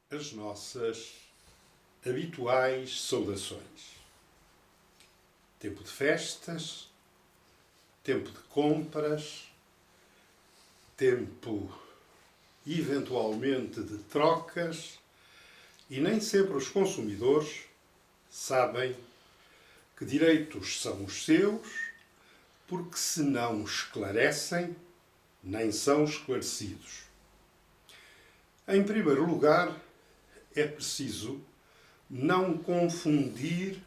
as nossas habituais saudações. Tempo de festas, tempo de compras, tempo eventualmente de trocas, e nem sempre os consumidores sabem que direitos são os seus, porque se não esclarecem, nem são esclarecidos. Em primeiro lugar, é preciso não confundir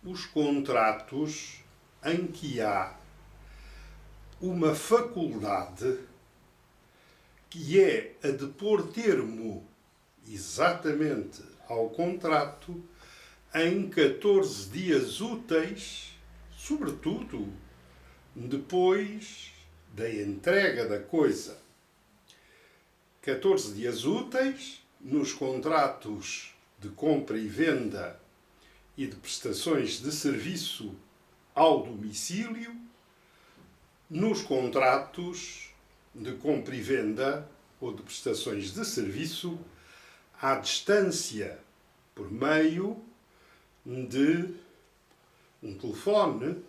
os contratos em que há uma faculdade que é a de pôr termo exatamente ao contrato em 14 dias úteis, sobretudo depois da entrega da coisa. 14 dias úteis nos contratos de compra e venda e de prestações de serviço ao domicílio, nos contratos de compra e venda ou de prestações de serviço à distância, por meio de um telefone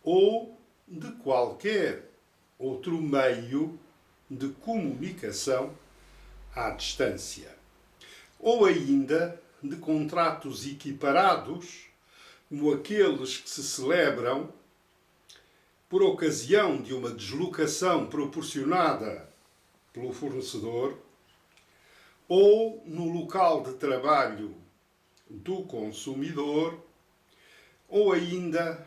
ou de qualquer outro meio de comunicação à distância. Ou ainda de contratos equiparados, como aqueles que se celebram por ocasião de uma deslocação proporcionada pelo fornecedor, ou no local de trabalho do consumidor, ou ainda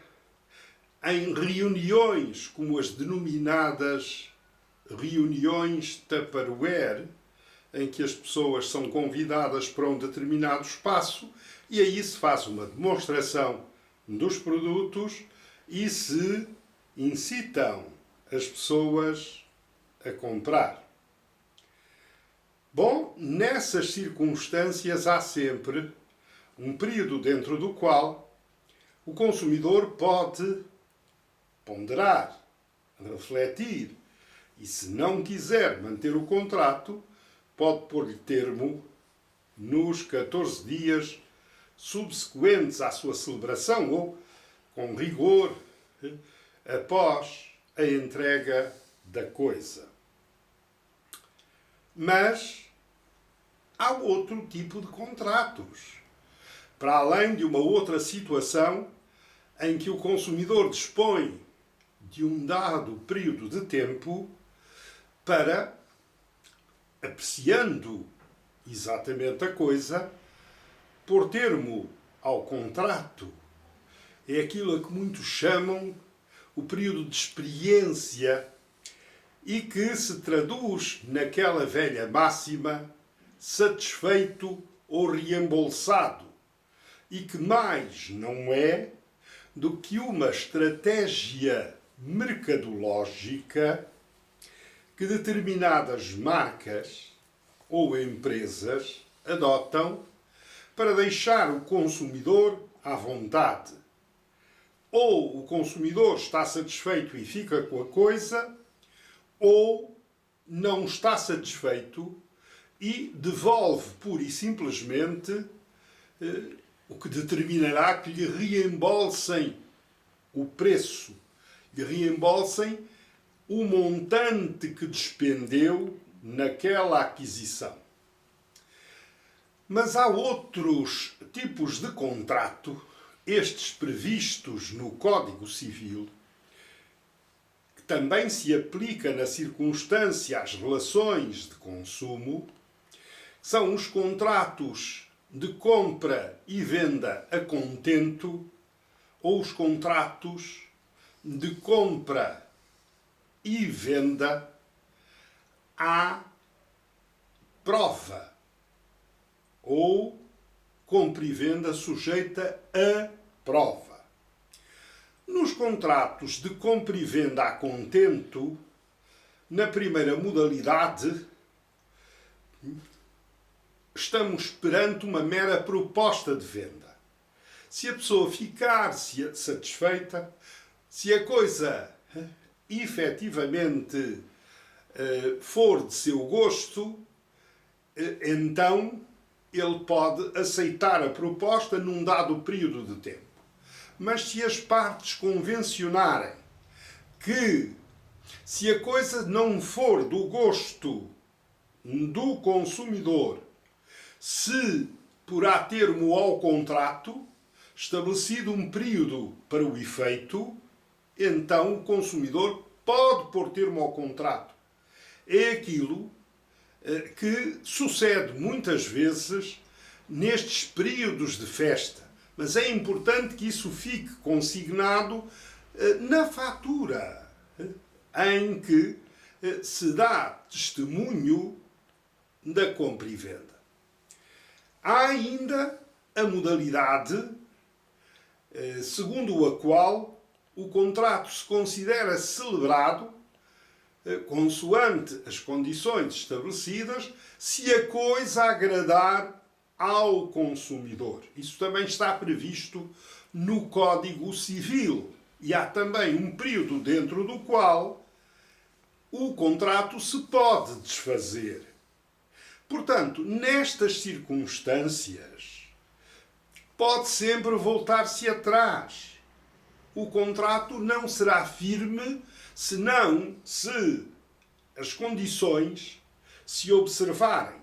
em reuniões como as denominadas reuniões Tupperware, em que as pessoas são convidadas para um determinado espaço e aí se faz uma demonstração dos produtos e se incitam as pessoas a comprar. Bom, nessas circunstâncias há sempre um período dentro do qual o consumidor pode ponderar, refletir e, se não quiser manter o contrato, pode pôr-lhe termo nos 14 dias subsequentes à sua celebração ou, com rigor, após a entrega da coisa. Mas há outro tipo de contratos, para além de uma outra situação em que o consumidor dispõe de um dado período de tempo para, apreciando exatamente a coisa, pôr termo ao contrato. É aquilo a que muitos chamam o período de experiência e que se traduz naquela velha máxima satisfeito ou reembolsado e que mais não é do que uma estratégia mercadológica que determinadas marcas ou empresas adotam para deixar o consumidor à vontade. Ou o consumidor está satisfeito e fica com a coisa, ou não está satisfeito e devolve pura e simplesmente o que determinará que lhe reembolsem o preço, lhe reembolsem o montante que despendeu naquela aquisição. Mas há outros tipos de contrato, estes previstos no Código Civil, que também se aplica na circunstância às relações de consumo, são os contratos de compra e venda a contento ou os contratos de compra e venda à prova ou compra e venda sujeita a prova. Nos contratos de compra e venda a contento, na primeira modalidade, estamos perante uma mera proposta de venda. Se a pessoa ficar satisfeita, se a coisa efetivamente for de seu gosto, então ele pode aceitar a proposta num dado período de tempo. Mas se as partes convencionarem que, se a coisa não for do gosto do consumidor, se porá termo ao contrato, estabelecido um período para o efeito, então o consumidor pode pôr termo ao contrato. É aquilo que sucede muitas vezes nestes períodos de festa. Mas é importante que isso fique consignado na fatura, em que se dá testemunho da compra e venda. Há ainda a modalidade segundo a qual o contrato se considera celebrado consoante as condições estabelecidas, se a coisa agradar ao consumidor. Isso também está previsto no Código Civil. E há também um período dentro do qual o contrato se pode desfazer. Portanto, nestas circunstâncias, pode sempre voltar-se atrás. O contrato não será firme senão se as condições se observarem.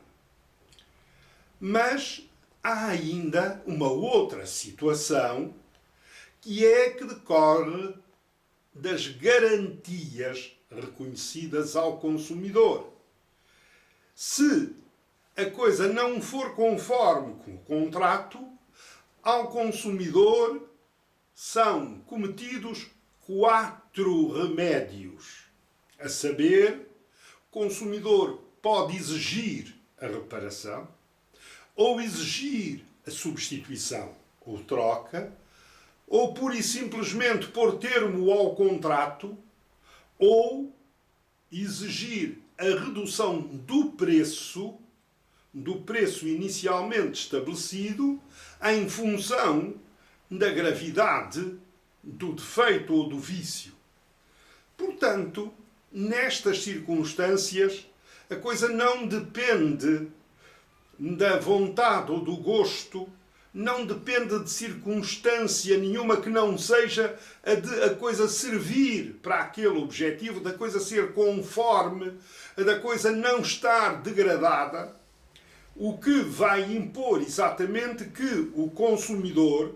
Mas há ainda uma outra situação que decorre das garantias reconhecidas ao consumidor. Se a coisa não for conforme com o contrato, ao consumidor são cometidos 4 remédios. A saber, o consumidor pode exigir a reparação, ou exigir a substituição ou troca, ou pura e simplesmente pôr termo ao contrato, ou exigir a redução do preço inicialmente estabelecido em função da gravidade do defeito ou do vício. Portanto, nestas circunstâncias, a coisa não depende da vontade ou do gosto, não depende de circunstância nenhuma que não seja a de a coisa servir para aquele objetivo, da coisa ser conforme, da coisa não estar degradada, o que vai impor exatamente que o consumidor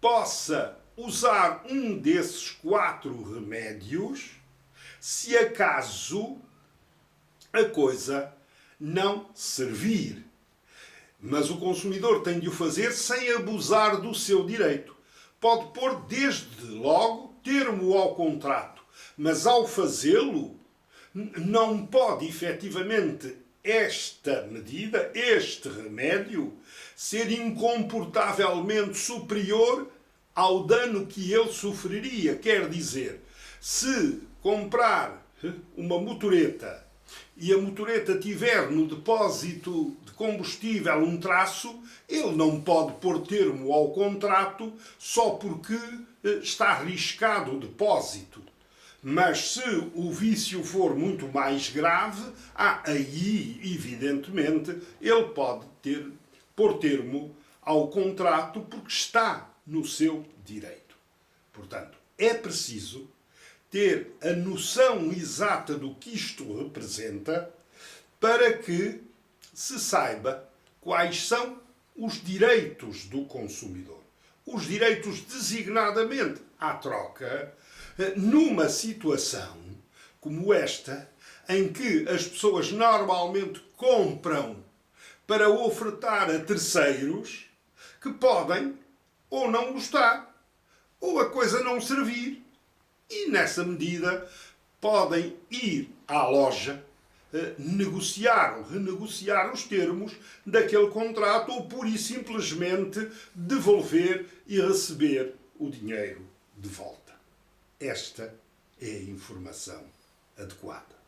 possa usar um desses 4 remédios, se acaso a coisa não servir. Mas o consumidor tem de o fazer sem abusar do seu direito. Pode pôr desde logo termo ao contrato, mas ao fazê-lo não pode efetivamente esta medida, este remédio, ser incomportavelmente superior ao dano que ele sofreria. Quer dizer, se comprar uma motoreta e a motoreta tiver no depósito de combustível um traço, ele não pode pôr termo ao contrato só porque está arriscado o depósito. Mas se o vício for muito mais grave, aí, evidentemente, ele pode pôr termo ao contrato porque está no seu direito. Portanto, é preciso ter a noção exata do que isto representa para que se saiba quais são os direitos do consumidor. Os direitos designadamente à troca, numa situação como esta, em que as pessoas normalmente compram para ofertar a terceiros que podem ou não gostar, ou a coisa não servir. E, nessa medida, podem ir à loja, negociar ou renegociar os termos daquele contrato ou, pura e simplesmente, devolver e receber o dinheiro de volta. Esta é a informação adequada.